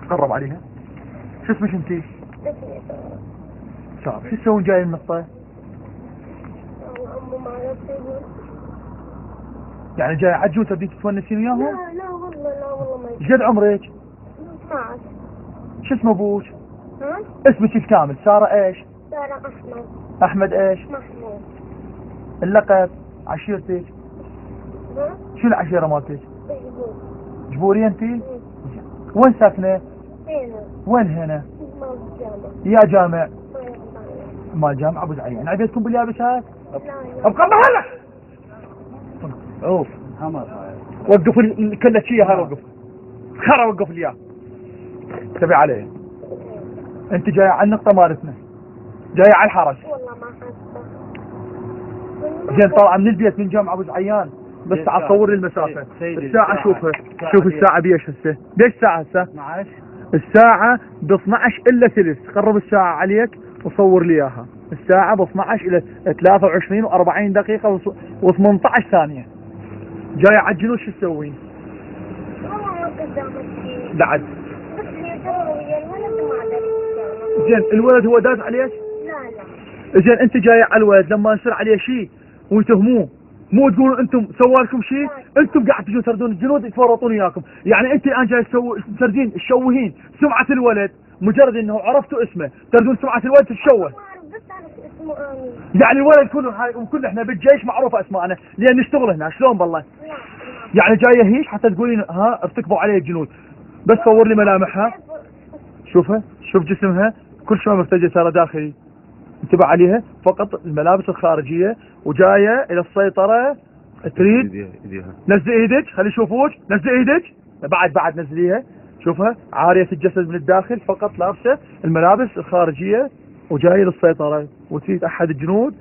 قرب عليها. شو اسمك انتي؟ سارة. شو تسوين جاي النقطة؟ يعني جاي عجون تبين تتونسين وياهم؟ لا والله ما ايش قد عمرك؟ 12. شو اسم ابوك؟ ها؟ اسمك الكامل سارة ايش؟ سارة أحمد. احمد ايش؟ محمود. اللقب؟ عشيرتك؟ ها؟ شو العشيرة مالتك؟ جبور. جبوري انتي؟ وين ساكنة؟ هنا. وين هنا؟ مال الجامعة. يا جامع؟ ما يقطعني. مال جامع ابو زعيان. عبيتكم باليابسات؟ لا. ابقى بهلك. اوف وقف الكلتشية هاي وقف. خرا وقف لي اياه. تبي عليه. انت جاي على النقطة مالتنا. جاي على الحرج. والله ما حاسة. زين طالعة من البيت من جامع ابو زعيان بس تعال صور لي المسافة. الساعة شوفها. شوف الساعة بيش هسه. بيش الساعة هسه؟ 12. الساعة ب 12 الا ثلث. قرب الساعة عليك وصور لي اياها. الساعة ب 12 الى 23 و40 دقيقة و18 ثانية. جاي على الجنود شو تسوين؟ والله ما قدامك شيء. بعد. بس هي سوية الولد ما أدري. زين الولد هو داز عليك؟ لا. زين انت جاي على الولد لما يصير عليه شيء ويتهموه مو تقولون انتم سوالكم شيء؟ انتم قاعد تجون تردون الجنود يتورطون وياكم. يعني انت الان جاي تردين تشوهين سمعة الولد مجرد انه عرفتوا اسمه تردون سمعة الولد تتشوه. ما أعرف بس أعرف اسمه آمين. يعني الولد كل احنا بالجيش معروفة اسماءنا لان نشتغل هنا شلون بالله؟ لا. يعني جاية هيك حتى تقولين ها ارتكبوا عليه الجنود. بس صور لي ملامحها. شوفها شوف جسمها كل شوي مرتجة ترى داخلي. انتبه عليها فقط الملابس الخارجية وجاية الى السيطرة. تريد نزل ايدك خلي يشوفوك. نزل ايدك بعد نزليها. شوفها عارية الجسد من الداخل فقط لابسة الملابس الخارجية وجاية للسيطرة وتريد احد الجنود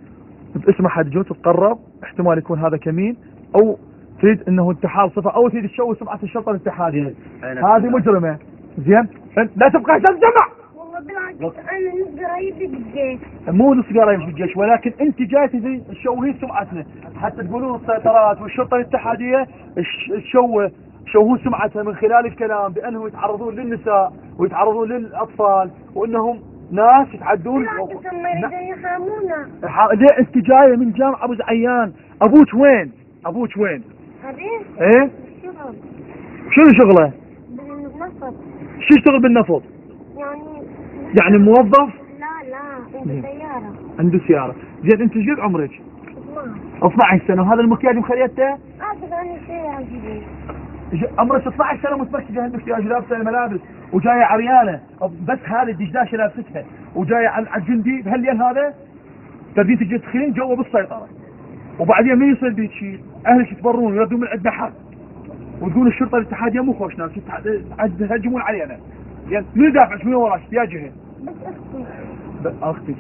باسم احد الجنود تتقرب. احتمال يكون هذا كمين او تريد انه انتحال صفة او تريد تشوه سمعة الشرطة الاتحادية. هذه مجرمة. زين لا تبقى تنجمع. والله بالعكس أنا نص قرايبي بالجيش. مو نص قرايب بالجيش ولكن انت جاي تشوهين سمعتنا حتى تقولون السيطرات والشرطة الاتحادية تشوهون سمعتها من خلال الكلام بانهم يتعرضون للنساء ويتعرضون للاطفال وانهم ناس يتعدون. بالعكس هم يريدون يحامونا. ليه انت جاية من جامع ابو زعيان؟ ابوك وين؟ ابوك وين؟ حبيب. ايه؟ شغل. شنو شغله؟ بالنفط. شو يشتغل بالنفط؟ يعني موظف؟ لا عنده سيارة. عنده سيارة. زين انت ايش قد عمرك؟ 12 سنة وهذا المكياج مخليته؟ أعتقد أني شيء عجيب. عمرك 12 سنة متمكنة هالمكياج لابسة الملابس وجاية عريانة بس هذه الدشداشة لابستها وجاية على الجندي بهالليل هذا تبين تجي تدخلين جوا بالسيطرة وبعدين من يصير بيك شيء؟ أهلك يتبرون ويردون من عندنا حق وتقول الشرطة الاتحادية مو خوش ناس يهجمون علينا. يعني من يدافعك من وراك يا جهة؟ بس أختي.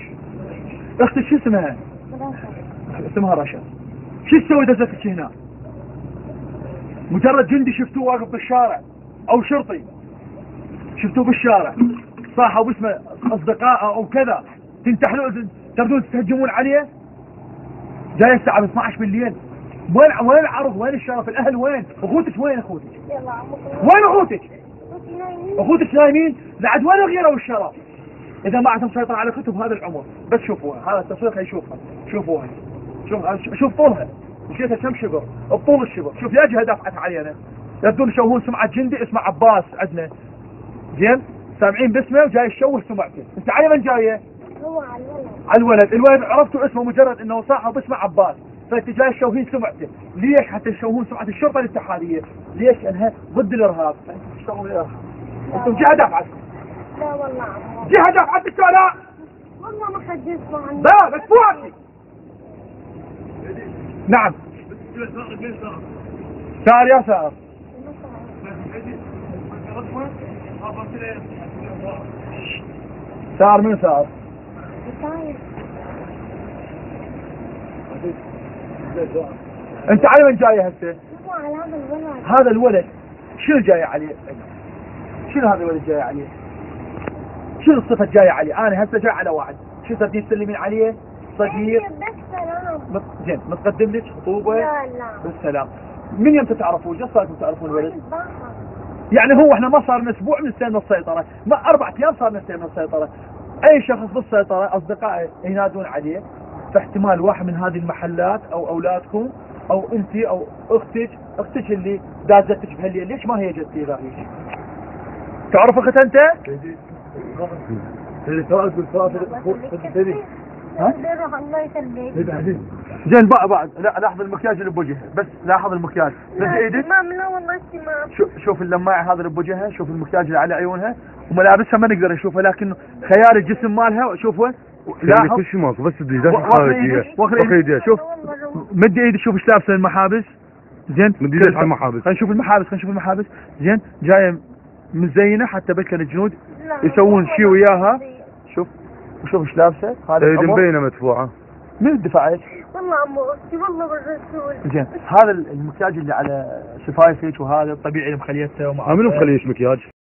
اختك شو اسمها؟ رشا. اسمها رشا. شو تسوي دزتك هنا؟ مجرد جندي شفتوه واقف بالشارع او شرطي شفتوه بالشارع صاحوا باسمه اصدقائه او كذا تنتحلون تردون تهجمون عليه؟ جاي الساعة 12 بالليل. وين العرض؟ وين الشرف؟ الاهل وين؟ اخوتك وين اخوتك؟ وين اخوتك؟ اخوتك نايمين؟ بعد وين الغيرة والشرف؟ اذا ما عاد مسيطر على كتب هذا العمر بس شوفوها. هذا التصوير خليشوفها. شوفوها. شوف طولها مشيتها كم شبر بطول الشبر. شوف يا جهة دافعت علينا يبدون يشوهون سمعة جندي اسمه عباس عندنا. زين سامعين باسمه وجاي يشوه سمعته. انت على من جايه؟ هو على الولد. الولد عرفتوا اسمه مجرد انه صاحب باسمه عباس فانت جاي تشوهين سمعته. ليش؟ حتى يشوهون سمعة الشرطة الاتحادية. ليش؟ لانها ضد الارهاب. فانت تشتغلون الارهاب. انتم جهة دافعت. لا والله عمو. جهة دافعتك ولا؟ والله ما حد يسمع عني. لا بس فوقي. نعم سار يا سار. سار من سار؟ انت على من جاي هسه؟ على هذا الولد. هذا الولد شنو جاي عليه؟ شنو هذا الولد جاي عليه؟ شنو الصفة جاية عليه؟ انا هسه جاي على واحد شو تبدين تسلمين عليه؟ صغير بس سلام. زين متقدم لك خطوبة؟ لا بالسلام. من يوم تعرفوه؟ ايش صار تعرفون الولد؟ يعني هو احنا ما صار لنا اسبوع من استلمنا السيطره، ما 4 ايام صار لنا استلمنا السيطره. اي شخص بالسيطره اصدقائي ينادون عليه، فاحتمال واحد من هذه المحلات او اولادكم او انت او اختك اللي دازتك بهالليل، ليش ما هي جت كذا هيك؟ تعرف اخت انت؟ الله يخليك. زين بعد لا لاحظ المكياج اللي بوجهها، بس لاحظ المكياج بس ايدك. تمام، لا والله تمام. شوف اللماعة هذا اللي بوجهها، شوف المكياج اللي على عيونها، وملابسها ما نقدر نشوفها، لكن خيال الجسم مالها شوفه. لاحظ كل شيء ماكو، بس واخر ايدك شوف، مد ايدك شوف ايش لابسه المحابس. زين مد ايدك على المحابس، خلينا نشوف المحابس. زين جايه مزينه حتى بكر الجنود يسوون شيء وياها. شوف ايش لابسه، هذا ايد مبينه مدفوعه. من الدفاعات؟ والله عمو اختي والله بالرسول. زين هذا المكياج اللي على شفايفك وهذا الطبيعي اللي مخليته منو مخليش مكياج؟